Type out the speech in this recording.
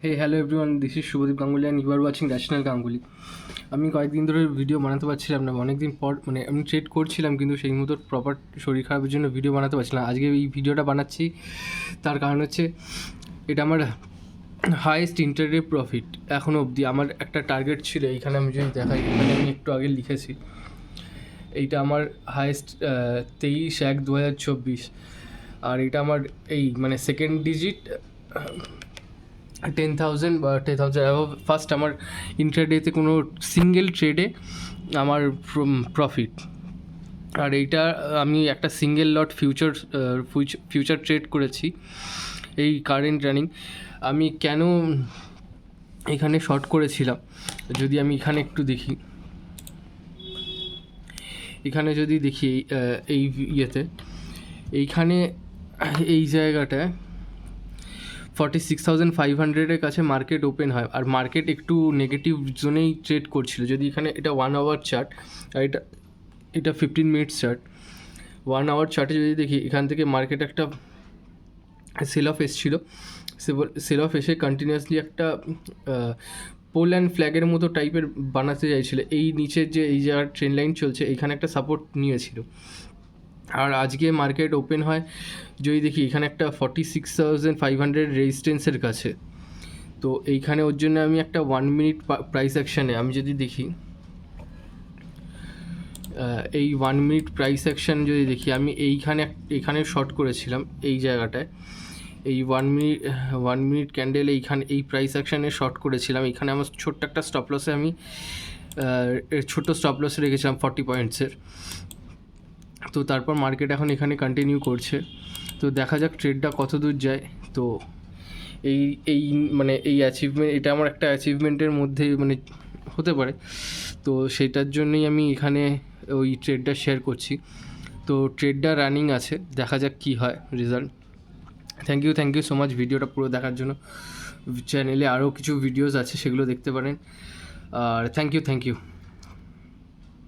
Hey hello everyone, this is Subhadeep Ganguly and you are watching national Ganguly. আমি কয়েকদিন ধরে video বানাতে পারছিলাম না, অনেকদিন পর আমি ট্রেড করছিলাম, কিন্তু সেই মতো প্রপার শরীর খারাপের জন্য ভিডিও বানাতে পারছিলাম। আজকে এই ভিডিওটা বানাচ্ছি, তার কারণ হচ্ছে এটা আমার হাইয়েস্ট ইন্টারডে প্রফিট এখনও অবধি। আমার একটা টার্গেট ছিল, এইখানে আমি যদি দেখাই, এখানে আমি একটু আগে লিখেছি, এইটা আমার হাইয়েস্ট 23/1/2024, আর এটা আমার এই সেকেন্ড ডিজিট 10,000 বা 10,000 অ্যাবভ ফার্স্ট আমার ইন্ট্রাডেতে কোনো সিঙ্গেল ট্রেডে আমার প্রফিট। আর এইটা আমি একটা সিঙ্গেল লট ফিউচার ট্রেড করেছি এই কারেন্ট রানিং। আমি কেন এখানে শর্ট করেছিলাম যদি আমি এখানে একটু দেখি, এখানে যদি দেখি এই ইয়েতে, এইখানে এই জায়গাটায় 46,500-এর কাছে মার্কেট ওপেন হয়, আর মার্কেট একটু নেগেটিভ জোনেই ট্রেড করছিল। যদি এখানে এটা 1 আওয়ার চার্ট আর এটা 15 মিনিটস চার্ট, 1 আওয়ার চার্টে যদি দেখি, এখান থেকে মার্কেট একটা সেল অফ এসেছিলো, সেল অফ এসে কন্টিনিউয়াসলি একটা পোল অ্যান্ড ফ্ল্যাগের মতো টাইপের বানাতে চাইছিল। এই নিচের যে এই জায়গার ট্রেন লাইন চলছে, এইখানে একটা সাপোর্ট নিয়েছিল। আর আজকে মার্কেট ওপেন হয় যদি দেখি, এখানে একটা 46,500 রেজিস্ট্যান্সের কাছে। তো এইখানে ওর জন্য আমি একটা 1 মিনিট প্রাইস অ্যাকশানে আমি যদি দেখি, এই 1 মিনিট প্রাইস অ্যাকশান যদি দেখি, আমি এইখানে শর্ট করেছিলাম এই জায়গাটায়। এই 1 মিনিট ক্যান্ডেল এই প্রাইস অ্যাকশানে শর্ট করেছিলাম। এখানে আমার ছোট্ট একটা স্টপ লসে আমি ছোট্ট স্টপ লসে রেখেছিলাম 40 পয়েন্টসের। তো তারপর মার্কেট এখন এখানে কন্টিনিউ করছে, তো দেখা যাক ট্রেডটা কত দূর যায়। তো এই এই অ্যাচিভমেন্ট, এটা আমার একটা অ্যাচিভমেন্টের মধ্যে হতে পারে, তো সেটার জন্যই আমি এখানে ওই ট্রেডটা শেয়ার করছি। তো ট্রেডটা রানিং আছে, দেখা যাক কী হয় result. Thank you so much ভিডিওটা পুরো দেখার জন্য। চ্যানেলে আরও কিছু ভিডিওস আছে, সেগুলো দেখতে পারেন। আর থ্যাংক ইউ।